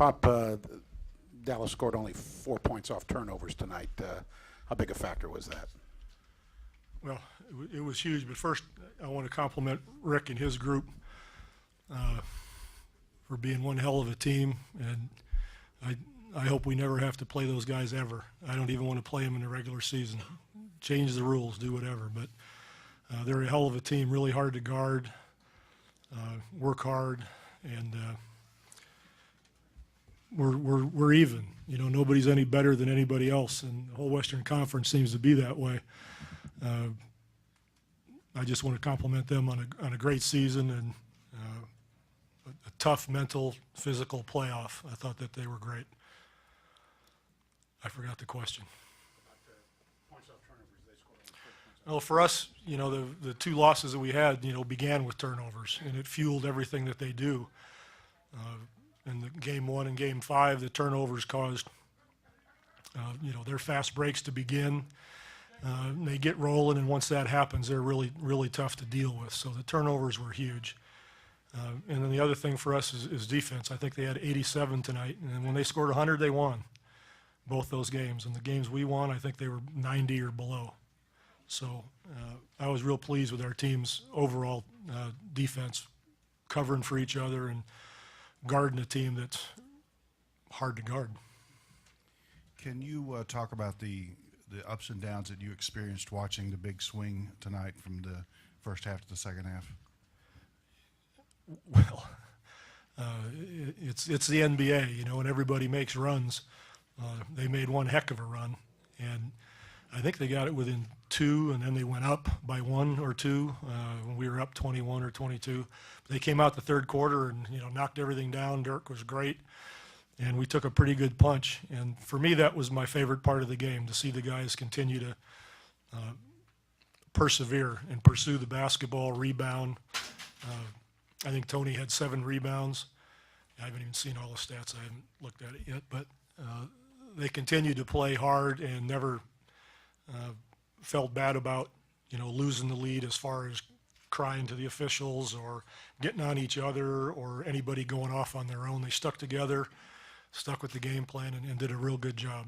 Pop, Dallas scored only 4 points off turnovers tonight. How big a factor was that? Well, it was huge, but first I want to compliment Rick and his group for being one hell of a team, and I hope we never have to play those guys ever. I don't even want to play them in the regular season. Change the rules, do whatever, but they're a hell of a team, really hard to guard, work hard, and we're even. You know, nobody's any better than anybody else, and the whole Western Conference seems to be that way. I just want to compliment them on a great season and a tough mental, physical playoff. I thought that they were great. I forgot the question. Well, for us, you know, the two losses that we had, you know, began with turnovers, and it fueled everything that they do. In the game 1 and game 5, the turnovers caused, you know, their fast breaks to begin. They get rolling, and once that happens, they're really, really tough to deal with. So the turnovers were huge. And then the other thing for us is defense. I think they had 87 tonight, and when they scored 100, they won both those games. And the games we won, I think they were 90 or below. So I was real pleased with our team's overall defense, covering for each other and guarding a team that's hard to guard. Can you talk about the ups and downs that you experienced watching the big swing tonight from the first half to the second half? Well, it's the NBA, you know, and everybody makes runs. They made one heck of a run, and I think they got it within 2, and then they went up by 1 or 2 when we were up 21 or 22. They came out the third quarter and, you know, knocked everything down. Dirk was great, and we took a pretty good punch. And for me, that was my favorite part of the game, to see the guys continue to persevere and pursue the basketball, rebound. I think Tony had 7 rebounds. I haven't even seen all the stats. I haven't looked at it yet, but they continued to play hard and never felt bad about, you know, losing the lead as far as crying to the officials or getting on each other or anybody going off on their own. They stuck together, stuck with the game plan, and did a real good job.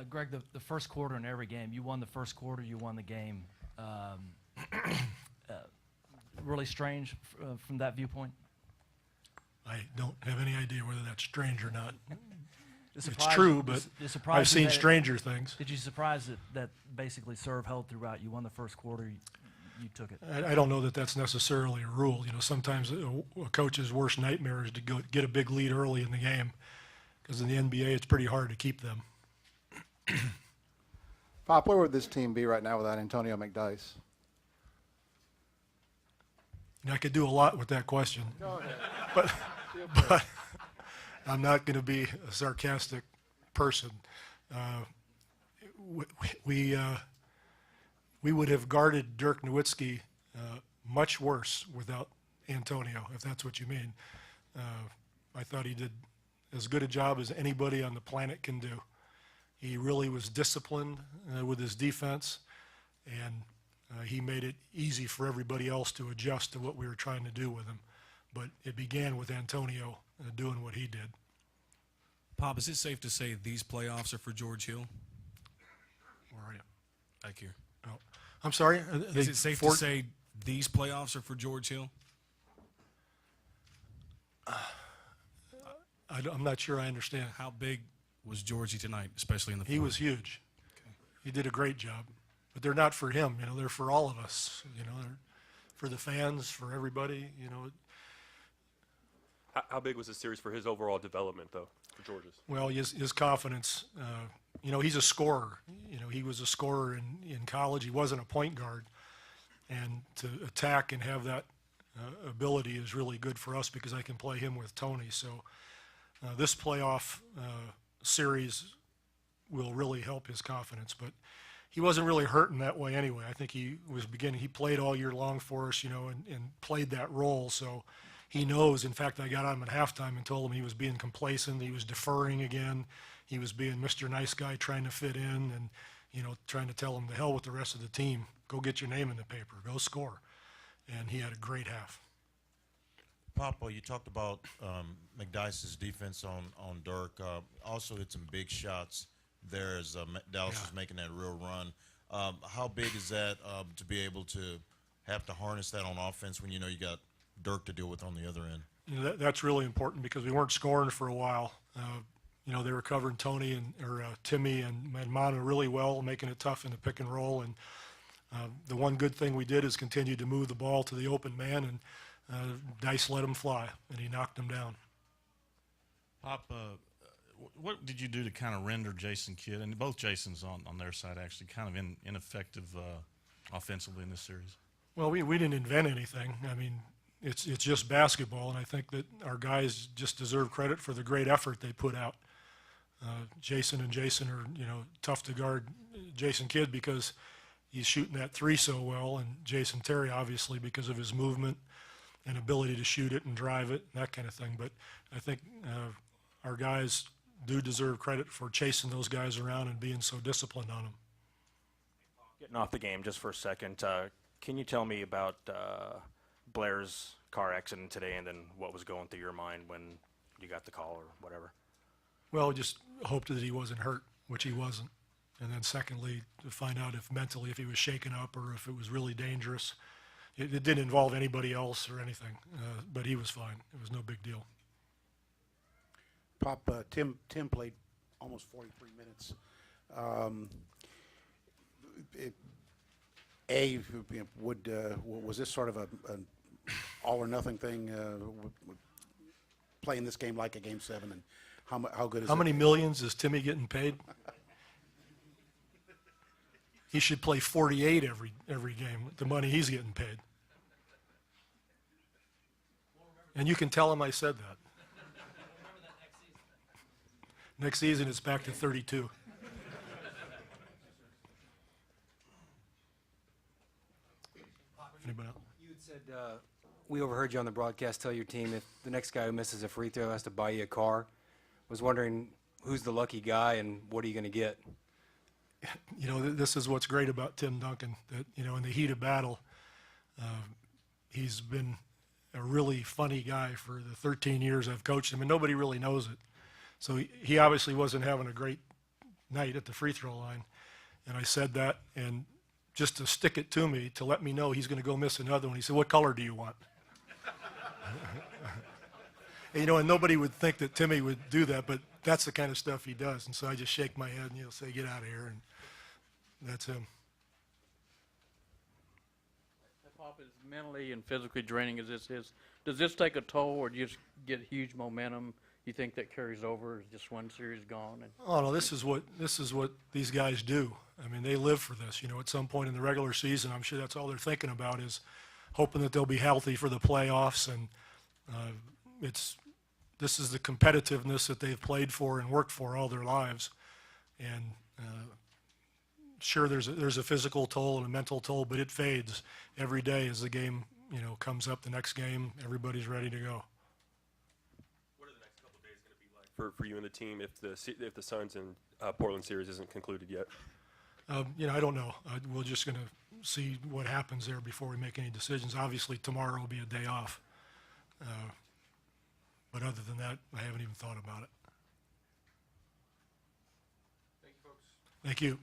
Greg, the first quarter in every game, you won the first quarter, you won the game. Really strange from that viewpoint? I don't have any idea whether that's strange or not. It's surprise, true, but I've seen stranger things. Did you surprise that basically serve held throughout? You won the first quarter, you took it. I don't know that that's necessarily a rule. You know, sometimes a coach's worst nightmare is to get a big lead early in the game, because in the NBA it's pretty hard to keep them. Pop, where would this team be right now without Antonio McDyess? And I could do a lot with that question. Go ahead. But I'm not going to be a sarcastic person. We would have guarded Dirk Nowitzki much worse without Antonio, if that's what you mean. I thought he did as good a job as anybody on the planet can do. He really was disciplined with his defense, and he made it easy for everybody else to adjust to what we were trying to do with him. But it began with Antonio doing what he did. Pop, is it safe to say these playoffs are for George Hill? Where are you? Back here. Oh, I'm sorry? Is it safe to say these playoffs are for George Hill? I'm not sure I understand. How big was Georgie tonight, especially in the fourth? He was huge. Okay. He did a great job. But they're not for him, you know, they're for all of us, you know, they're for the fans, for everybody, you know. How big was the series for his overall development, though, for George's? Well, his confidence, you know, he's a scorer. You know, he was a scorer in college. He wasn't a point guard. And to attack and have that ability is really good for us because I can play him with Tony. So this playoff series will really help his confidence. But he wasn't really hurting that way anyway. I think he played all year long for us, you know, and played that role. So he knows. In fact, I got on him at halftime and told him he was being complacent. He was deferring again. He was being Mr. Nice Guy, trying to fit in and, you know, trying to tell him to hell with the rest of the team. Go get your name in the paper. Go score. And he had a great half. Papa, you talked about McDyess's defense on Dirk. Also hit some big shots there as Dallas was making that real run. How big is that to be able to have to harness that on offense when you know you got Dirk to deal with on the other end? You know, that's really important because we weren't scoring for a while. You know, they were covering Timmy and Manu really well, making it tough in the pick and roll. And the one good thing we did is continue to move the ball to the open man, and Dice let him fly, and he knocked him down. Pop, what did you do to kind of render Jason Kidd, and both Jasons on their side actually, kind of ineffective offensively in this series? Well, we didn't invent anything. I mean, it's just basketball, and I think that our guys just deserve credit for the great effort they put out. Jason are, you know, tough to guard Jason Kidd because he's shooting that three so well, and Jason Terry obviously because of his movement and ability to shoot it and drive it, and that kind of thing. But I think our guys do deserve credit for chasing those guys around and being so disciplined on them. Getting off the game just for a second, can you tell me about Blair's car accident today and then what was going through your mind when you got the call or whatever? Well, just hoped that he wasn't hurt, which he wasn't. And then secondly, to find out if mentally, if he was shaken up or if it was really dangerous. It didn't involve anybody else or anything, but he was fine. It was no big deal. Pop, Tim played almost 43 minutes. Was this sort of an all or nothing thing? Playing this game like a Game 7, and how good is How it? many millions is Timmy getting paid? He should play 48 every game with the money he's getting paid. And you can tell him I said that. Next season it's back to 32. Anybody else? You had said we overheard you on the broadcast tell your team if the next guy who misses a free throw has to buy you a car. Was wondering who's the lucky guy and what are you going to get? You know, this is what's great about Tim Duncan, that, you know, in the heat of battle, he's been a really funny guy for the 13 years I've coached him, and nobody really knows it. So he obviously wasn't having a great night at the free throw line, and I said that, and just to stick it to me, to let me know he's going to go miss another one, he said, "What color do you want?" And, you know, and nobody would think that Timmy would do that, but that's the kind of stuff he does. And so I just shake my head and he'll say, "Get out of here," and that's him. Pop, is mentally and physically draining as this is, does this take a toll or do you just get huge momentum? You think that carries over? Is just one series gone? And Oh no, this is what these guys do. I mean, they live for this. You know, at some point in the regular season, I'm sure that's all they're thinking about is hoping that they'll be healthy for the playoffs. And this is the competitiveness that they've played for and worked for all their lives. And sure, there's a physical toll and a mental toll, but it fades every day as the game, you know, comes up. The next game, everybody's ready to go. What are the next couple of days going to be like for you and the team if the Suns and Portland series isn't concluded yet? You know, I don't know. We're just going to see what happens there before we make any decisions. Obviously, tomorrow will be a day off. But other than that, I haven't even thought about it. Thank you, folks. Thank you.